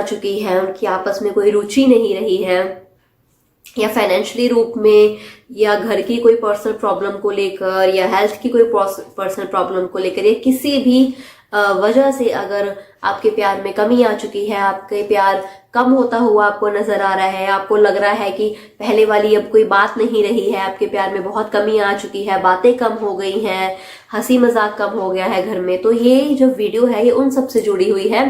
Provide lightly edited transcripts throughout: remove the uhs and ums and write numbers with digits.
चुकी है, उनकी आपस में कोई रुचि नहीं रही है, या फाइनेंशियली रूप में, या घर की कोई पर्सनल प्रॉब्लम को लेकर, या हेल्थ की कोई पर्सनल प्रॉब्लम को लेकर, या किसी भी वजह से अगर आपके प्यार में कमी आ चुकी है, आपके प्यार कम होता हुआ आपको नजर आ रहा है, आपको लग रहा है कि पहले वाली अब कोई बात नहीं रही है, आपके प्यार में बहुत कमी आ चुकी है, बातें कम हो गई हैं, हंसी मजाक कम हो गया है घर में, तो ये जो वीडियो है ये उन सब से जुड़ी हुई है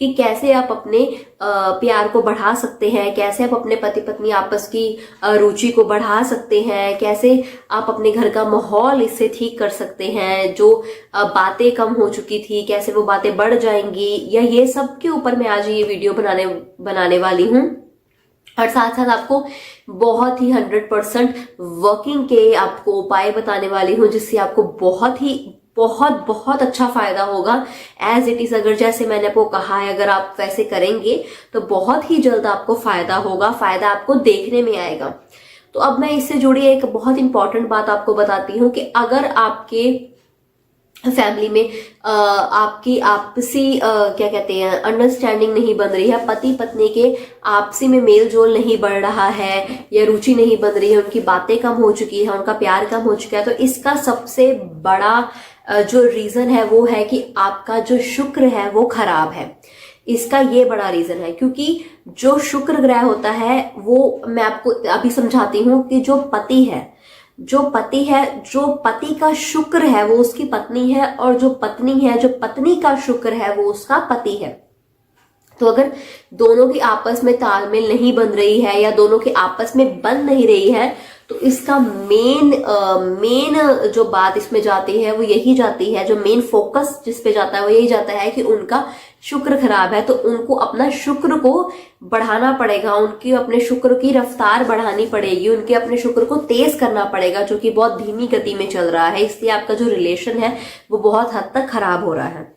कि कैसे आप अपने प्यार को बढ़ा सकते हैं, कैसे आप अपने पति पत्नी आपस की रुचि को बढ़ा सकते हैं, कैसे आप अपने घर का माहौल इससे ठीक कर सकते हैं, जो बातें कम हो चुकी थी कैसे वो बातें बढ़ जाएंगी, या ये सब के ऊपर मैं आज ये वीडियो बनाने वाली हूँ। और साथ साथ आपको बहुत ही 100% वर्किंग के आपको उपाय बताने वाली हूँ, जिससे आपको बहुत अच्छा फायदा होगा। एज इट इज, अगर जैसे मैंने आपको कहा है, अगर आप वैसे करेंगे तो बहुत ही जल्द आपको फायदा होगा, फायदा आपको देखने में आएगा। तो अब मैं इससे जुड़ी एक बहुत इंपॉर्टेंट बात आपको बताती हूँ कि अगर आपके फैमिली में आपकी आपसी क्या कहते हैं अंडरस्टैंडिंग नहीं बन रही है, पति पत्नी के आपसी में मेल जोल नहीं बढ़ रहा है, या रुचि नहीं बन रही है, उनकी बातें कम हो चुकी है, उनका प्यार कम हो चुका है, तो इसका सबसे बड़ा जो रीजन है वो है कि आपका जो शुक्र है वो खराब है। इसका ये बड़ा रीजन है, क्योंकि जो शुक्र ग्रह होता है वो मैं आपको अभी समझाती हूँ कि जो पति है, जो पति का शुक्र है वो उसकी पत्नी है, और जो पत्नी है, जो पत्नी का शुक्र है वो उसका पति है। तो अगर दोनों की आपस में तालमेल नहीं बन रही है, या दोनों की आपस में बन नहीं रही है, तो इसका मेन जो बात इसमें जाती है वो यही जाती है, जो मेन फोकस जिस पे जाता है वो यही जाता है कि उनका शुक्र खराब है। तो उनको अपना शुक्र को बढ़ाना पड़ेगा, उनकी अपने शुक्र की रफ्तार बढ़ानी पड़ेगी, उनके अपने शुक्र को तेज करना पड़ेगा, जो कि बहुत धीमी गति में चल रहा है। इसलिए आपका जो रिलेशन है वो बहुत हद तक खराब हो रहा है।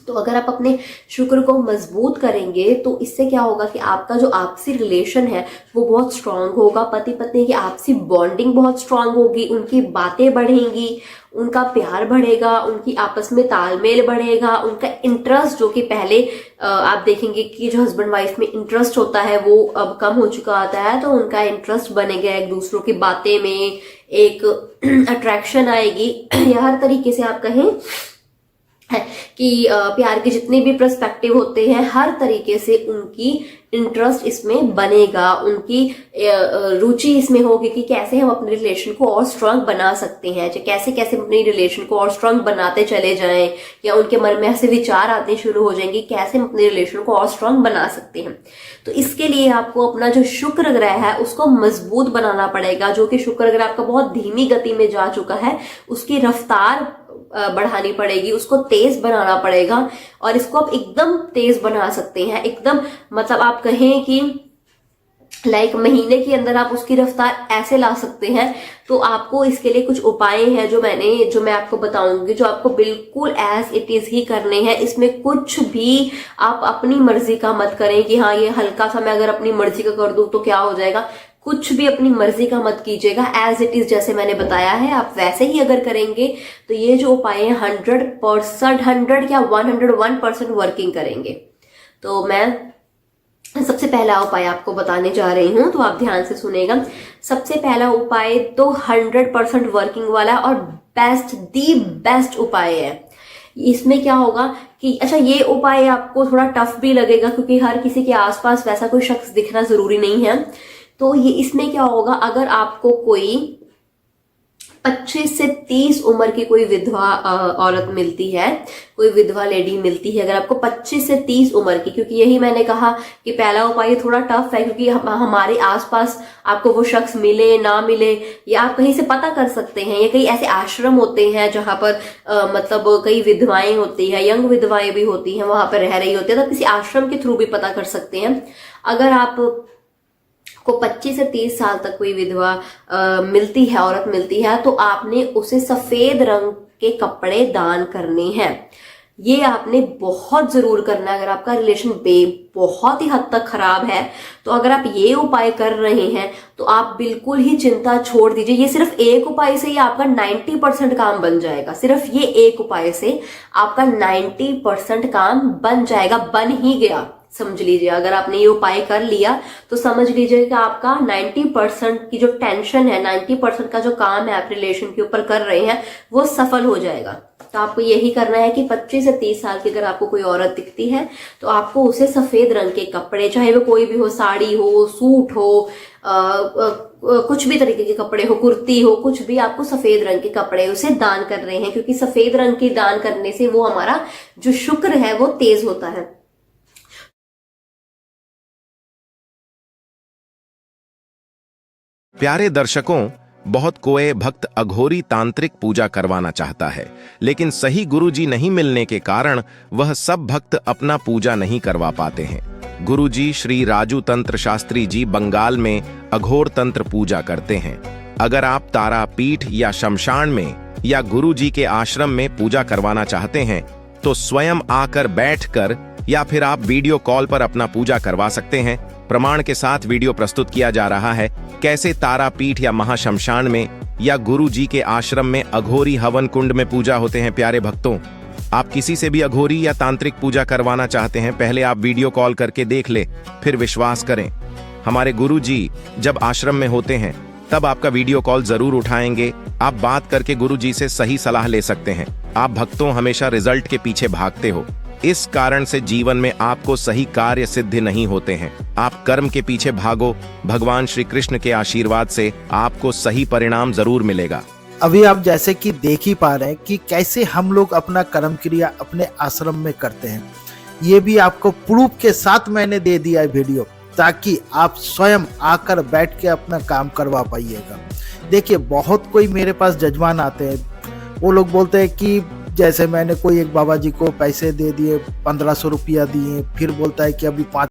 तो अगर आप अपने शुक्र को मजबूत करेंगे तो इससे क्या होगा कि आपका जो आपसी रिलेशन है वो बहुत स्ट्रांग होगा, पति पत्नी की आपसी बॉन्डिंग बहुत स्ट्रांग होगी, उनकी बातें बढ़ेंगी, उनका प्यार बढ़ेगा, उनकी आपस में तालमेल बढ़ेगा, उनका इंटरेस्ट, जो कि पहले आप देखेंगे कि जो हस्बैंड वाइफ में इंटरेस्ट होता है वो अब कम हो चुका आता है, तो उनका इंटरेस्ट बनेगा, एक दूसरों की बातें में एक अट्रैक्शन आएगी, या हर तरीके से आप कहें है कि प्यार के जितने भी पर्सपेक्टिव होते हैं हर तरीके से उनकी इंटरेस्ट इसमें बनेगा, उनकी रुचि इसमें होगी कि कैसे हम अपने रिलेशन को और स्ट्रांग बना सकते हैं, कैसे कैसे अपने रिलेशन को और स्ट्रांग बनाते चले जाएं, या उनके मन में ऐसे विचार आते शुरू हो जाएंगे कैसे हम अपने रिलेशन को और स्ट्रांग बना सकते हैं। तो इसके लिए आपको अपना जो शुक्र ग्रह है उसको मजबूत बनाना पड़ेगा, जो कि शुक्र ग्रह आपका बहुत धीमी गति में जा चुका है, उसकी रफ्तार बढ़ानी पड़ेगी, उसको तेज बनाना पड़ेगा। और इसको आप एकदम तेज बना सकते हैं, एकदम मतलब आप कहें कि लाइक महीने के अंदर आप उसकी रफ्तार ऐसे ला सकते हैं। तो आपको इसके लिए कुछ उपाय हैं जो मैं आपको बताऊंगी, जो आपको बिल्कुल एज इट इज ही करने हैं। इसमें कुछ भी आप अपनी मर्जी का मत करें कि हाँ ये हल्का सा मैं अगर अपनी मर्जी का कर दूं तो क्या हो जाएगा, कुछ भी अपनी मर्जी का मत कीजिएगा। एज इट इज जैसे मैंने बताया है आप वैसे ही अगर करेंगे तो ये जो उपाय है 100% 100 या 101% वर्किंग करेंगे। तो मैं सबसे पहला उपाय आपको बताने जा रही हूं, तो आप ध्यान से सुनेगा। सबसे पहला उपाय तो 100% वर्किंग वाला और दी बेस्ट उपाय है। इसमें क्या होगा कि अच्छा ये उपाय आपको थोड़ा टफ भी लगेगा, क्योंकि हर किसी के आसपास वैसा कोई शख्स दिखना जरूरी नहीं है। तो ये इसमें क्या होगा, अगर आपको कोई 25 से 30 उम्र की कोई विधवा औरत मिलती है, कोई विधवा लेडी मिलती है, अगर आपको 25 से 30 उम्र की, क्योंकि यही मैंने कहा कि पहला उपाय थोड़ा टफ है, क्योंकि हमारे आसपास आपको वो शख्स मिले ना मिले, या आप कहीं से पता कर सकते हैं, या कई ऐसे आश्रम होते हैं जहां पर मतलब कई विधवाएं होती है, यंग विधवाएं भी होती हैं, वहां पर रह रही होती है, तो किसी आश्रम के थ्रू भी पता कर सकते हैं। अगर आप को 25 से 30 साल तक कोई विधवा मिलती है, औरत मिलती है, तो आपने उसे सफेद रंग के कपड़े दान करने हैं। ये आपने बहुत जरूर करना है। अगर आपका रिलेशन बहुत ही हद तक खराब है, तो अगर आप ये उपाय कर रहे हैं तो आप बिल्कुल ही चिंता छोड़ दीजिए। ये सिर्फ एक उपाय से ही आपका 90% काम बन जाएगा। सिर्फ ये एक उपाय से आपका 90% काम बन जाएगा, बन ही गया। समझ लीजिए। अगर आपने ये उपाय कर लिया तो समझ लीजिए कि आपका 90% की जो टेंशन है, 90% का जो काम है आप रिलेशन के ऊपर कर रहे हैं, वो सफल हो जाएगा। तो आपको यही करना है कि 25 से 30 साल की अगर आपको कोई औरत दिखती है तो आपको उसे सफेद रंग के कपड़े, चाहे वो कोई भी हो, साड़ी हो, सूट हो, कुछ भी तरीके के कपड़े हो, कुर्ती हो, कुछ भी, आपको सफेद रंग के कपड़े उसे दान कर रहे हैं, क्योंकि सफेद रंग के दान करने से वो हमारा जो शुक्र है वो तेज होता है। प्यारे दर्शकों, बहुत कोई भक्त अघोरी तांत्रिक पूजा करवाना चाहता है, लेकिन सही गुरुजी नहीं मिलने के कारण वह सब भक्त अपना पूजा नहीं करवा पाते हैं। गुरुजी श्री राजू तंत्र शास्त्री जी बंगाल में अघोर तंत्र पूजा करते हैं। अगर आप तारापीठ या शमशान में या गुरुजी के आश्रम में पूजा करवाना चाहते हैं तो स्वयं आकर बैठकर या फिर आप वीडियो कॉल पर अपना पूजा करवा सकते हैं। प्रमाण के साथ वीडियो प्रस्तुत किया जा रहा है कैसे तारापीठ या महाशमशान में या गुरुजी के आश्रम में अघोरी हवन कुंड में पूजा होते हैं। प्यारे भक्तों, आप किसी से भी अघोरी या तांत्रिक पूजा करवाना चाहते हैं, पहले आप वीडियो कॉल करके देख ले, फिर विश्वास करें। हमारे गुरुजी जब आश्रम में होते हैं तब आपका वीडियो कॉल जरूर उठाएंगे। आप बात करके गुरुजी से सही सलाह ले सकते हैं। आप भक्तों हमेशा रिजल्ट के पीछे भागते हो, इस कारण से जीवन में आपको सही कार्य सिद्ध नहीं होते हैं। आप कर्म के पीछे भागो, भगवान श्री कृष्ण के आशीर्वाद से आपको सही परिणाम जरूर मिलेगा। अभी आप जैसे कि देख ही पा रहे हैं कि कैसे हम लोग अपना कर्म क्रिया अपने आश्रम में करते हैं। ये भी आपको प्रूफ के साथ मैंने दे दिया है वीडियो, ताकि आप स्वयं आकर बैठ के अपना काम करवा पाइएगा। देखिए, बहुत कोई मेरे पास जजमान आते हैं, वो लोग बोलते हैं कि जैसे मैंने कोई एक बाबा जी को पैसे दे दिए, 1500 रुपया दिए, फिर बोलता है कि अभी 5